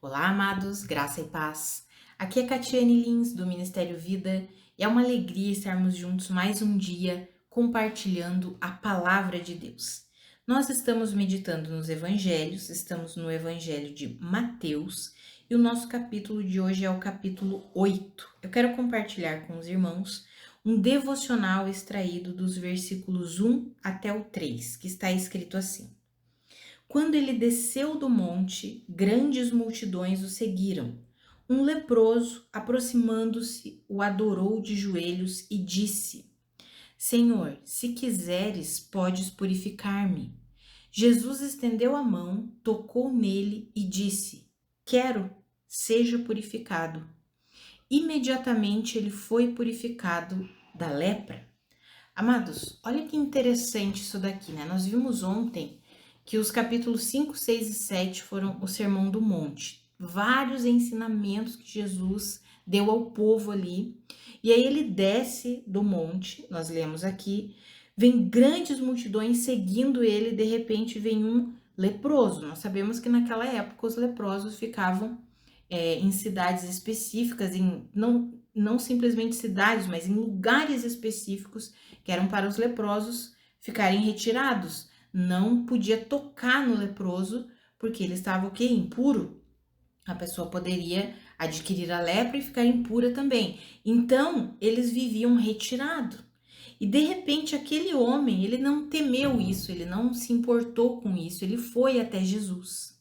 Olá, amados, graça e paz. Aqui é Catiane Lins, do Ministério Vida, e é uma alegria estarmos juntos mais um dia compartilhando a palavra de Deus. Nós estamos meditando nos evangelhos, estamos no evangelho de Mateus, e o nosso capítulo de hoje é o capítulo 8. Eu quero compartilhar com os irmãos um devocional extraído dos versículos 1 até o 3, que está escrito assim: Quando ele desceu do monte, grandes multidões o seguiram. Um leproso, aproximando-se, o adorou de joelhos e disse: Senhor, se quiseres, podes purificar-me. Jesus estendeu a mão, tocou nele e disse: Quero, seja purificado. Imediatamente ele foi purificado da lepra. Amados, olha que interessante isso daqui, né? Nós vimos ontem que os capítulos 5, 6 e 7 foram o Sermão do Monte. Vários ensinamentos que Jesus deu ao povo ali. E aí ele desce do monte, nós lemos aqui, vem grandes multidões seguindo ele, de repente vem um leproso. Nós sabemos que naquela época os leprosos ficavam em cidades específicas, não simplesmente cidades, mas em lugares específicos que eram para os leprosos ficarem retirados. Não podia tocar no leproso, porque ele estava o quê? Impuro. A pessoa poderia adquirir a lepra e ficar impura também. Então, eles viviam retirado. E de repente, aquele homem, ele não temeu isso, ele não se importou com isso, ele foi até Jesus.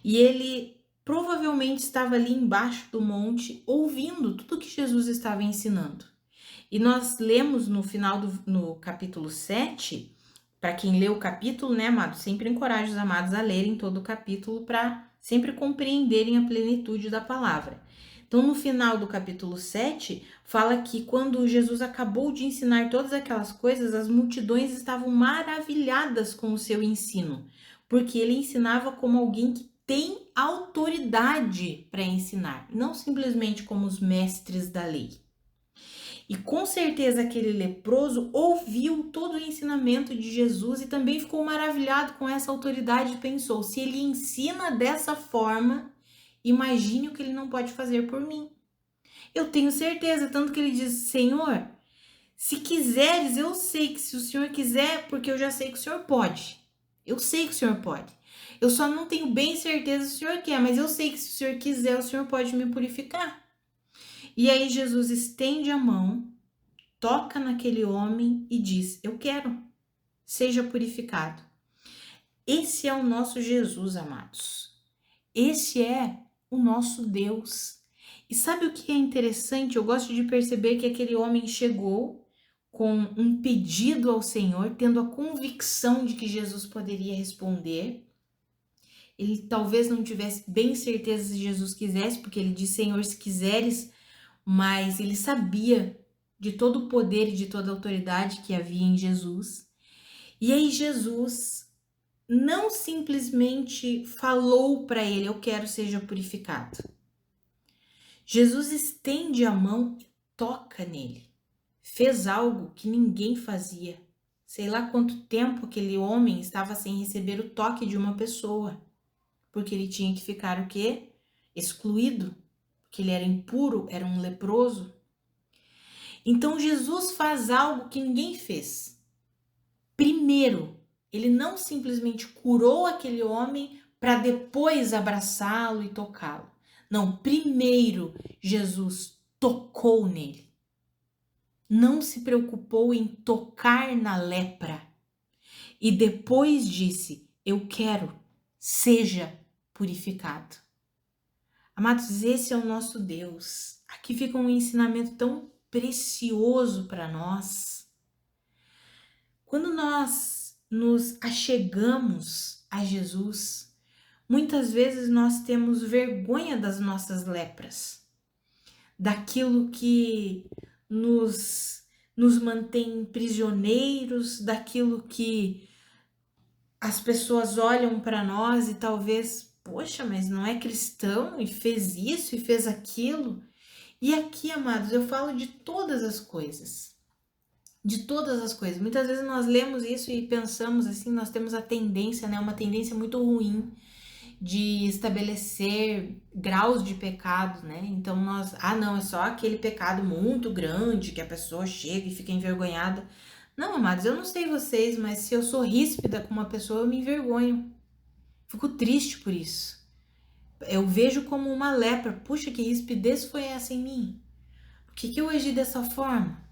E ele provavelmente estava ali embaixo do monte, ouvindo tudo que Jesus estava ensinando. E nós lemos no final no capítulo 7, para quem lê o capítulo, né, amados, sempre encorajo os amados a lerem todo o capítulo para sempre compreenderem a plenitude da palavra. Então, no final do capítulo 7, fala que quando Jesus acabou de ensinar todas aquelas coisas, as multidões estavam maravilhadas com o seu ensino, porque ele ensinava como alguém que tem autoridade para ensinar, não simplesmente como os mestres da lei. E com certeza aquele leproso ouviu todo o ensinamento de Jesus e também ficou maravilhado com essa autoridade e pensou: se ele ensina dessa forma, imagine o que ele não pode fazer por mim. Eu tenho certeza, tanto que ele diz: Senhor, se quiseres, eu sei que se o Senhor quiser, porque eu já sei que o Senhor pode. Eu sei que o Senhor pode. Eu só não tenho bem certeza se o Senhor quer, mas eu sei que se o Senhor quiser, o Senhor pode me purificar. E aí Jesus estende a mão, toca naquele homem e diz: eu quero, seja purificado. Esse é o nosso Jesus, amados. Esse é o nosso Deus. E sabe o que é interessante? Eu gosto de perceber que aquele homem chegou com um pedido ao Senhor, tendo a convicção de que Jesus poderia responder. Ele talvez não tivesse bem certeza se Jesus quisesse, porque ele disse: Senhor, se quiseres, mas ele sabia de todo o poder e de toda a autoridade que havia em Jesus. E aí Jesus não simplesmente falou para ele: eu quero seja purificado. Jesus estende a mão e toca nele. Fez algo que ninguém fazia. Sei lá quanto tempo aquele homem estava sem receber o toque de uma pessoa, porque ele tinha que ficar o quê? Excluído, porque ele era impuro, era um leproso. Então Jesus faz algo que ninguém fez. Primeiro, ele não simplesmente curou aquele homem para depois abraçá-lo e tocá-lo. Não, primeiro Jesus tocou nele. Não se preocupou em tocar na lepra. E depois disse: eu quero, seja purificado. Amados, esse é o nosso Deus. Aqui fica um ensinamento tão precioso para nós. Quando nós nos achegamos a Jesus, muitas vezes nós temos vergonha das nossas lepras, daquilo que nos mantém prisioneiros, daquilo que as pessoas olham para nós e talvez, poxa, mas não é cristão e fez isso e fez aquilo. E aqui, amados, eu falo de todas as coisas. De todas as coisas. Muitas vezes nós lemos isso e pensamos assim, nós temos a tendência, né, uma tendência muito ruim de estabelecer graus de pecado, né? Então não, é só aquele pecado muito grande que a pessoa chega e fica envergonhada. Não, amados, eu não sei vocês, mas se eu sou ríspida com uma pessoa, eu me envergonho. Fico triste por isso. Eu vejo como uma lepra. Puxa, que rispidez foi essa em mim? Por que eu agi dessa forma?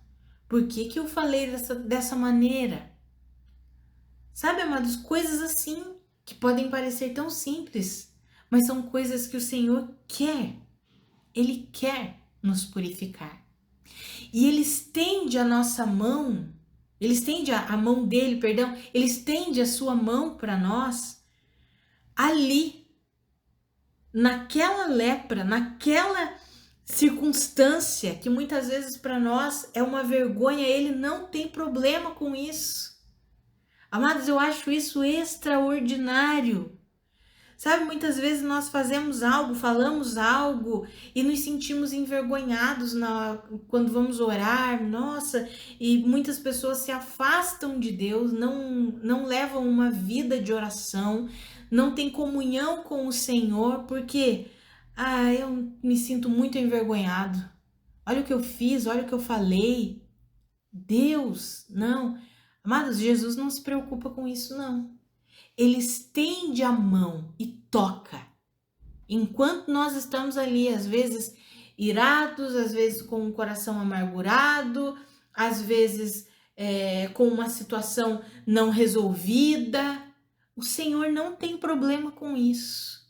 Por que eu falei dessa maneira? Sabe, amados, coisas assim que podem parecer tão simples, mas são coisas que o Senhor quer. Ele quer nos purificar. E Ele estende a nossa mão, Ele estende a mão dele, perdão, Ele estende a sua mão para nós ali, naquela lepra, naquela circunstância que muitas vezes para nós é uma vergonha. Ele não tem problema com isso. Amados, eu acho isso extraordinário. Sabe, muitas vezes nós fazemos algo, falamos algo e nos sentimos envergonhados quando vamos orar, nossa, e muitas pessoas se afastam de Deus, não levam uma vida de oração, não têm comunhão com o Senhor, porque, eu me sinto muito envergonhado. Olha o que eu fiz, olha o que eu falei. Deus, não. Amados, Jesus não se preocupa com isso, não. Ele estende a mão e toca. Enquanto nós estamos ali, às vezes irados, às vezes com o coração amargurado, às vezes com uma situação não resolvida, o Senhor não tem problema com isso.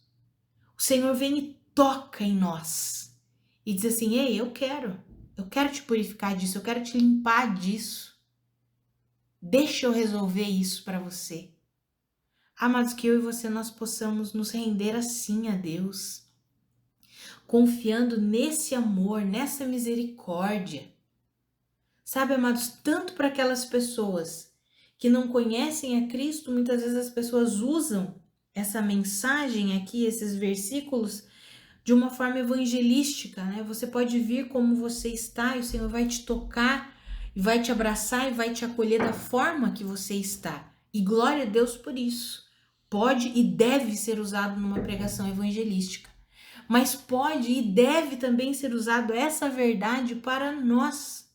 O Senhor vem e toca em nós e diz assim: ei, eu quero te purificar disso, eu quero te limpar disso. Deixa eu resolver isso para você. Amados, que eu e você nós possamos nos render assim a Deus, confiando nesse amor, nessa misericórdia. Sabe, amados, tanto para aquelas pessoas que não conhecem a Cristo, muitas vezes as pessoas usam essa mensagem aqui, esses versículos, de uma forma evangelística, né? Você pode vir como você está e o Senhor vai te tocar, e vai te abraçar e vai te acolher da forma que você está. E glória a Deus por isso. Pode e deve ser usado numa pregação evangelística. Mas pode e deve também ser usado essa verdade para nós.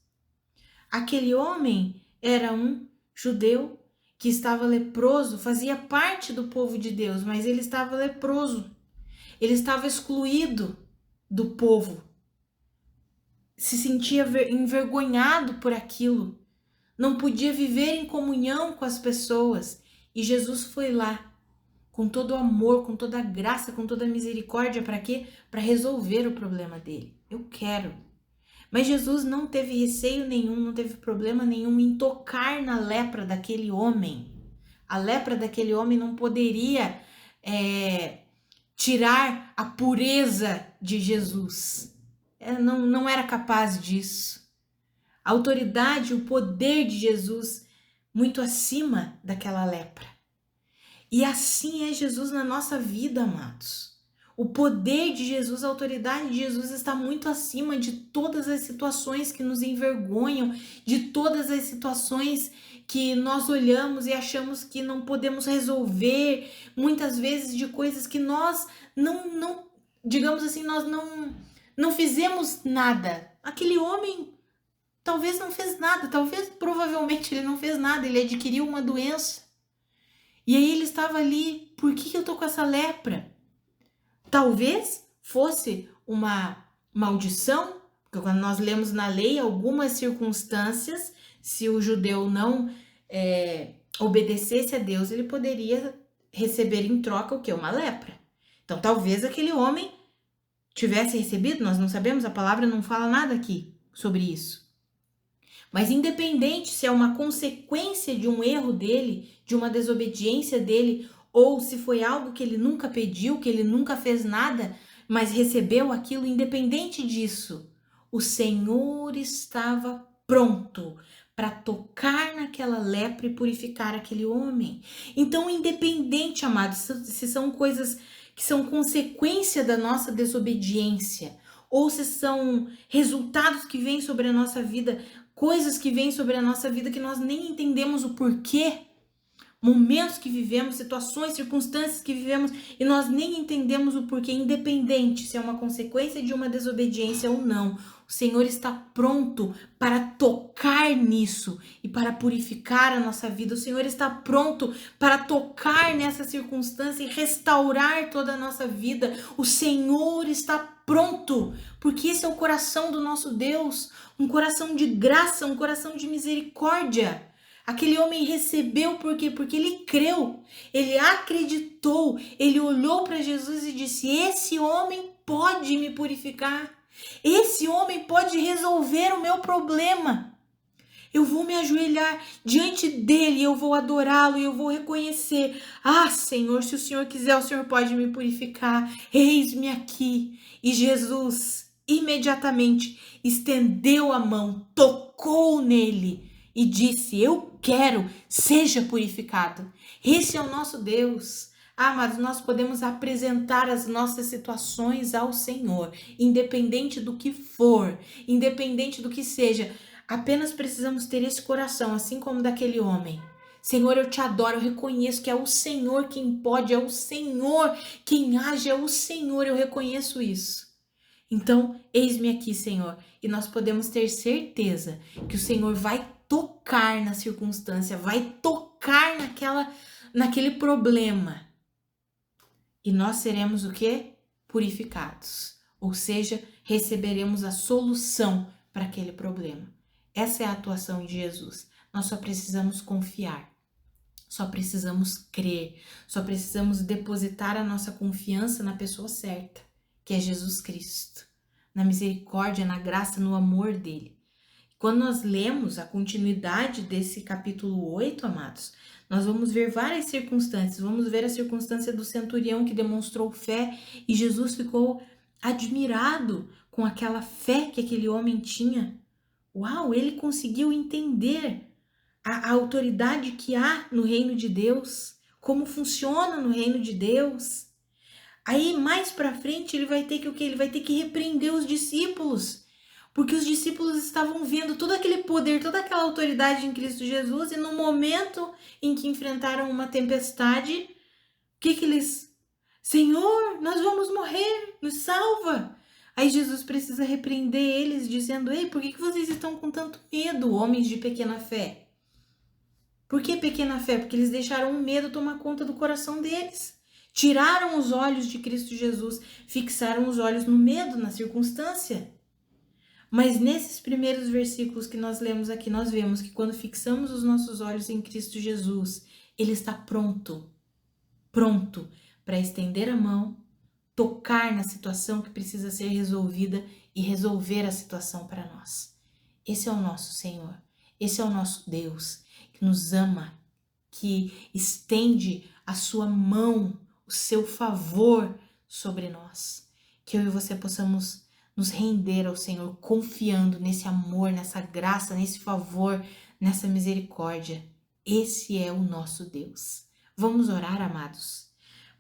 Aquele homem era um judeu que estava leproso, fazia parte do povo de Deus, mas ele estava leproso. Ele estava excluído do povo. Se sentia envergonhado por aquilo. Não podia viver em comunhão com as pessoas. E Jesus foi lá, com todo o amor, com toda a graça, com toda a misericórdia, para quê? Para resolver o problema dele. Eu quero. Mas Jesus não teve receio nenhum, não teve problema nenhum em tocar na lepra daquele homem. A lepra daquele homem não poderia tirar a pureza de Jesus. Não era capaz disso. A autoridade, o poder de Jesus muito acima daquela lepra. E assim é Jesus na nossa vida, amados. O poder de Jesus, a autoridade de Jesus está muito acima de todas as situações que nos envergonham, de todas as situações que nós olhamos e achamos que não podemos resolver, muitas vezes de coisas que nós não digamos assim, nós não fizemos nada. Aquele homem talvez não fez nada, provavelmente ele não fez nada, ele adquiriu uma doença. E aí ele estava ali, por que eu tô com essa lepra? Talvez fosse uma maldição, porque quando nós lemos na lei algumas circunstâncias, se o judeu não obedecesse a Deus, ele poderia receber em troca o quê? Uma lepra. Então talvez aquele homem tivesse recebido, nós não sabemos, a palavra não fala nada aqui sobre isso. Mas independente se é uma consequência de um erro dele, de uma desobediência dele, ou se foi algo que ele nunca pediu, que ele nunca fez nada, mas recebeu aquilo, independente disso, o Senhor estava pronto para tocar naquela lepra e purificar aquele homem. Então, independente, amados, se são coisas que são consequência da nossa desobediência, ou se são resultados que vêm sobre a nossa vida, coisas que vêm sobre a nossa vida que nós nem entendemos o porquê. momentos que vivemos, situações, circunstâncias que vivemos e nós nem entendemos o porquê, independente se é uma consequência de uma desobediência ou não. O Senhor está pronto para tocar nisso e para purificar a nossa vida. O Senhor está pronto para tocar nessa circunstância e restaurar toda a nossa vida. O Senhor está pronto, porque esse é o coração do nosso Deus, um coração de graça, um coração de misericórdia. Aquele homem recebeu por quê? Porque ele creu, ele acreditou, ele olhou para Jesus e disse: esse homem pode me purificar, esse homem pode resolver o meu problema. Eu vou me ajoelhar diante dele, eu vou adorá-lo e eu vou reconhecer: ah, Senhor, se o Senhor quiser, o Senhor pode me purificar, eis-me aqui. E Jesus imediatamente estendeu a mão, tocou nele e disse: eu quero, seja purificado. Esse é o nosso Deus. Mas nós podemos apresentar as nossas situações ao Senhor, independente do que for, independente do que seja. Apenas precisamos ter esse coração, assim como daquele homem. Senhor, eu te adoro, eu reconheço que é o Senhor quem pode, é o Senhor quem age, é o Senhor, eu reconheço isso. Então, eis-me aqui, Senhor, e nós podemos ter certeza que o Senhor vai tocar na circunstância, vai tocar naquele problema. E nós seremos o quê? Purificados. Ou seja, receberemos a solução para aquele problema. Essa é a atuação de Jesus. Nós só precisamos confiar. Só precisamos crer. Só precisamos depositar a nossa confiança na pessoa certa, que é Jesus Cristo. Na misericórdia, na graça, no amor dele. Quando nós lemos a continuidade desse capítulo 8, amados, nós vamos ver várias circunstâncias. Vamos ver a circunstância do centurião que demonstrou fé e Jesus ficou admirado com aquela fé que aquele homem tinha. Uau, ele conseguiu entender a autoridade que há no reino de Deus, como funciona no reino de Deus. Aí, mais pra frente, ele vai ter que o quê? Ele vai ter que repreender os discípulos, porque os discípulos estavam vendo todo aquele poder, toda aquela autoridade em Cristo Jesus, e no momento em que enfrentaram uma tempestade, o que eles... Senhor, nós vamos morrer, nos salva! Aí Jesus precisa repreender eles, dizendo: ei, por que vocês estão com tanto medo, homens de pequena fé? Por que pequena fé? Porque eles deixaram o medo tomar conta do coração deles. Tiraram os olhos de Cristo Jesus, fixaram os olhos no medo, na circunstância. Mas nesses primeiros versículos que nós lemos aqui, nós vemos que quando fixamos os nossos olhos em Cristo Jesus, Ele está pronto para estender a mão, tocar na situação que precisa ser resolvida e resolver a situação para nós. Esse é o nosso Senhor, esse é o nosso Deus, que nos ama, que estende a sua mão, o seu favor sobre nós. Que eu e você possamos nos render ao Senhor, confiando nesse amor, nessa graça, nesse favor, nessa misericórdia. Esse é o nosso Deus. Vamos orar, amados.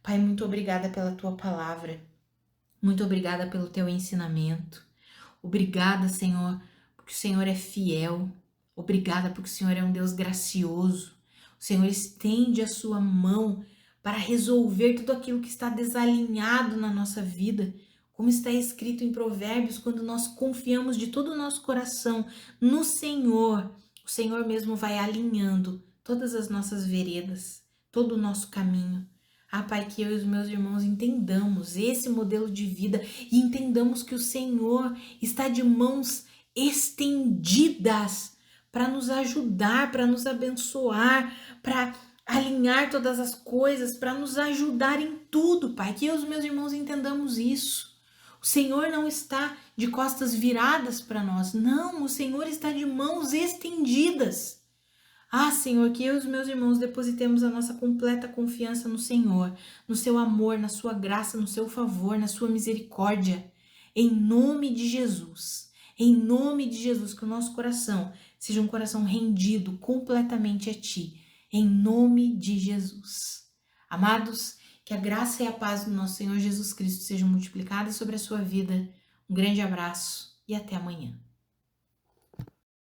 Pai, muito obrigada pela tua palavra. Muito obrigada pelo teu ensinamento. Obrigada, Senhor, porque o Senhor é fiel. Obrigada porque o Senhor é um Deus gracioso. O Senhor estende a sua mão para resolver tudo aquilo que está desalinhado na nossa vida. Como está escrito em Provérbios, quando nós confiamos de todo o nosso coração no Senhor, o Senhor mesmo vai alinhando todas as nossas veredas, todo o nosso caminho. Pai, que eu e os meus irmãos entendamos esse modelo de vida e entendamos que o Senhor está de mãos estendidas para nos ajudar, para nos abençoar, para alinhar todas as coisas, para nos ajudar em tudo, Pai. Que eu e os meus irmãos entendamos isso. O Senhor não está de costas viradas para nós. Não, o Senhor está de mãos estendidas. Senhor, que eu e os meus irmãos depositemos a nossa completa confiança no Senhor, no seu amor, na sua graça, no seu favor, na sua misericórdia. Em nome de Jesus. Em nome de Jesus, que o nosso coração seja um coração rendido completamente a Ti. Em nome de Jesus. Amados, que a graça e a paz do nosso Senhor Jesus Cristo sejam multiplicadas sobre a sua vida. Um grande abraço e até amanhã.